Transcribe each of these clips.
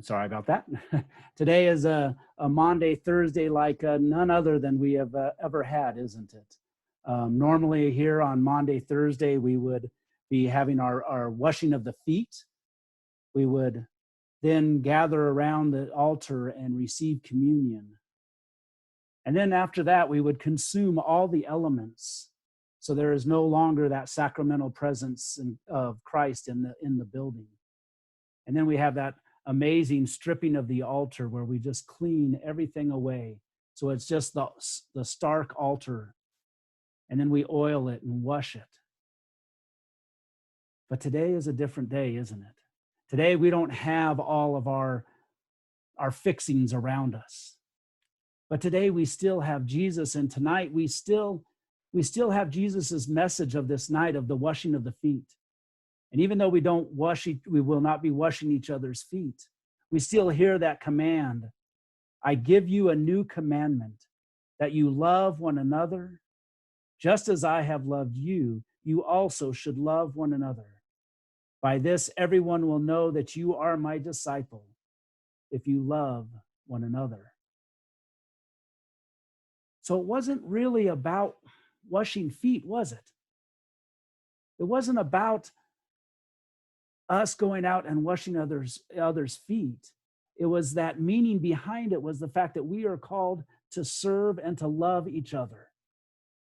Sorry about that. Today is a Maundy Thursday like none other than we have ever had, isn't it? Normally here on Maundy Thursday, we would be having our washing of the feet. We would then gather around the altar and receive communion. And then after that, we would consume all the elements. So there is no longer that sacramental presence of Christ in the building. And then we have that amazing stripping of the altar where we just clean everything away. So it's just the stark altar. And then we oil it and wash it. But today is a different day, isn't it? Today we don't have all of our fixings around us. But today we still have Jesus, and tonight we still have Jesus's message of this night of the washing of the feet. And even though we will not be washing each other's feet, we still hear that command. I give you a new commandment, that you love one another. Just as I have loved you, you also should love one another. By this, everyone will know that you are my disciple, if you love one another. So it wasn't really about washing feet, was it? It wasn't about us going out and washing others' feet. It was that meaning behind it was the fact that we are called to serve and to love each other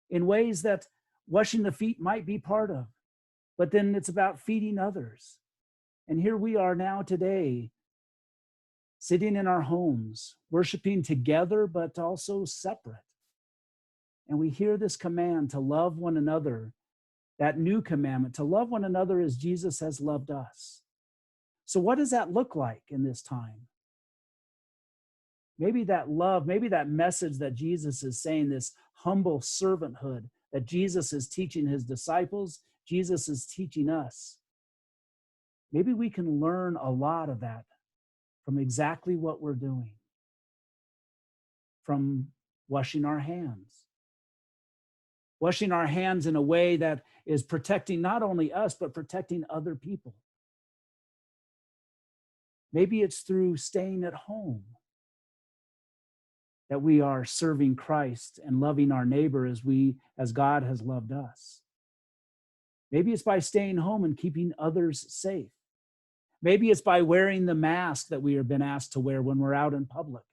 in ways that washing the feet might be part of, but then it's about feeding others. And here we are now today, sitting in our homes, worshiping together, but also separate. And we hear this command to love one another, that new commandment, to love one another as Jesus has loved us. So what does that look like in this time? Maybe that love, maybe that message that Jesus is saying, this humble servanthood that Jesus is teaching his disciples, Jesus is teaching us. Maybe we can learn a lot of that from exactly what we're doing, from washing our hands. Washing our hands in a way that is protecting not only us, but protecting other people. Maybe it's through staying at home that we are serving Christ and loving our neighbor as God has loved us. Maybe it's by staying home and keeping others safe. Maybe it's by wearing the mask that we have been asked to wear when we're out in public.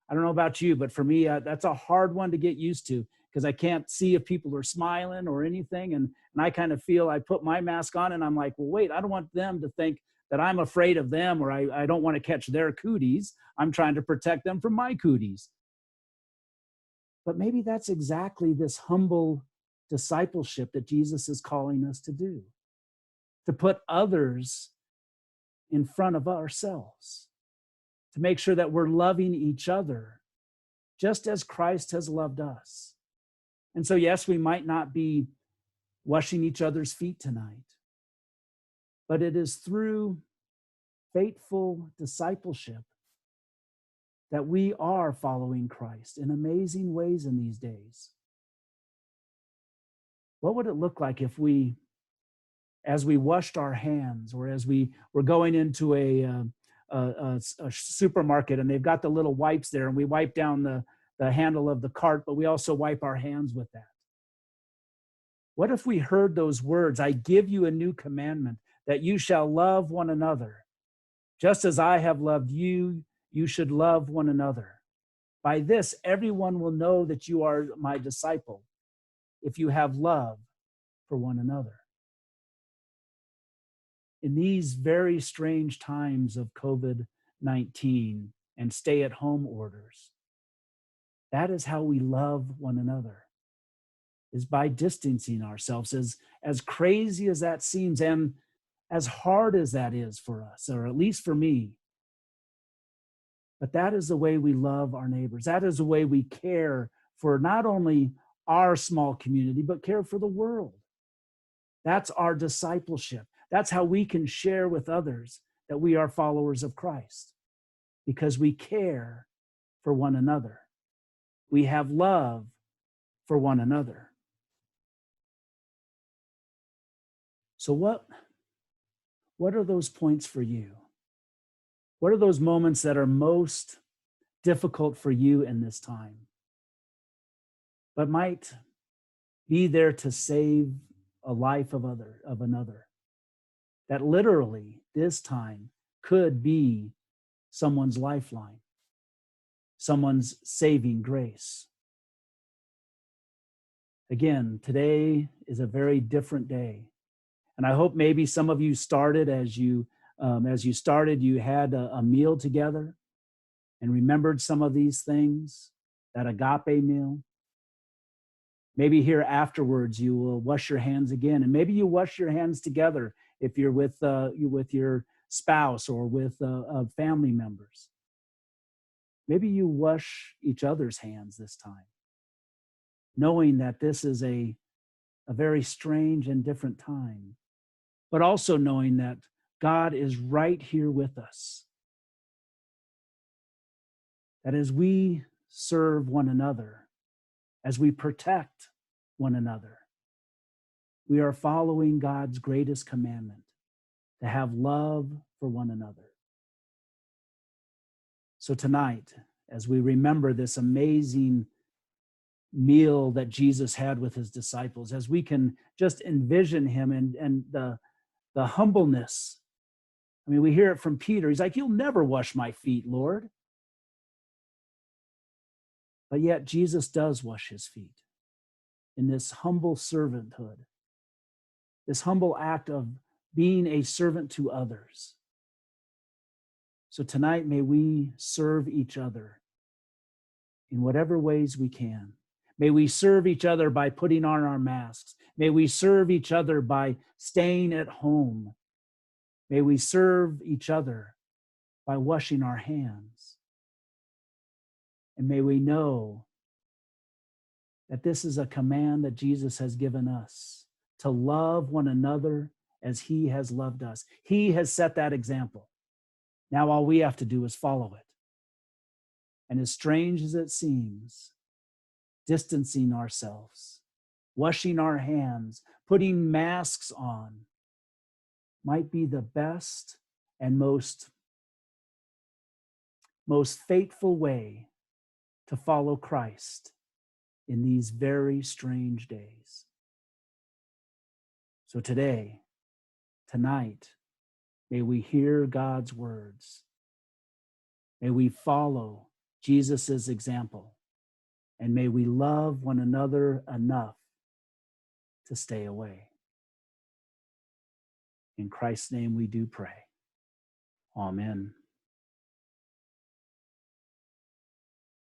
I don't know about you, but for me, that's a hard one to get used to, because I can't see if people are smiling or anything. And I kind of feel I put my mask on and I'm like, well, wait, I don't want them to think that I'm afraid of them, or I don't want to catch their cooties. I'm trying to protect them from my cooties. But maybe that's exactly this humble discipleship that Jesus is calling us to do, to put others in front of ourselves, to make sure that we're loving each other just as Christ has loved us. And so, yes, we might not be washing each other's feet tonight, but it is through faithful discipleship that we are following Christ in amazing ways in these days. What would it look like if we, as we washed our hands, or as we were going into a supermarket and they've got the little wipes there, and we wipe down the handle of the cart, but we also wipe our hands with that? What if we heard those words, I give you a new commandment, that you shall love one another. Just as I have loved you, you should love one another. By this, everyone will know that you are my disciple, if you have love for one another. In these very strange times of COVID-19 and stay-at-home orders, that is how we love one another, is by distancing ourselves, as crazy as that seems and as hard as that is for us, or at least for me. But that is the way we love our neighbors. That is the way we care for not only our small community, but care for the world. That's our discipleship. That's how we can share with others that we are followers of Christ, because we care for one another. We have love for one another. So what are those points for you? What are those moments that are most difficult for you in this time, but might be there to save a life of another? That literally this time could be someone's lifeline, someone's saving grace. Again, today is a very different day. And I hope maybe some of you started as you started, you had a meal together and remembered some of these things, that agape meal. Maybe here afterwards you will wash your hands again, and maybe you wash your hands together if you're with your spouse or with family members. Maybe you wash each other's hands this time, knowing that this is a very strange and different time, but also knowing that God is right here with us. That as we serve one another, as we protect one another, we are following God's greatest commandment, to have love for one another. So tonight, as we remember this amazing meal that Jesus had with his disciples, as we can just envision him and the humbleness. I mean, we hear it from Peter. He's like, "You'll never wash my feet, Lord." But yet Jesus does wash his feet in this humble servanthood, this humble act of being a servant to others. So tonight, may we serve each other in whatever ways we can. May we serve each other by putting on our masks. May we serve each other by staying at home. May we serve each other by washing our hands. And may we know that this is a command that Jesus has given us, to love one another as he has loved us. He has set that example. Now all we have to do is follow it. And as strange as it seems, distancing ourselves, washing our hands, putting masks on, might be the best and most faithful way to follow Christ in these very strange days. So today, tonight, may we hear God's words. May we follow Jesus' example, and may we love one another enough to stay away. In Christ's name we do pray. Amen.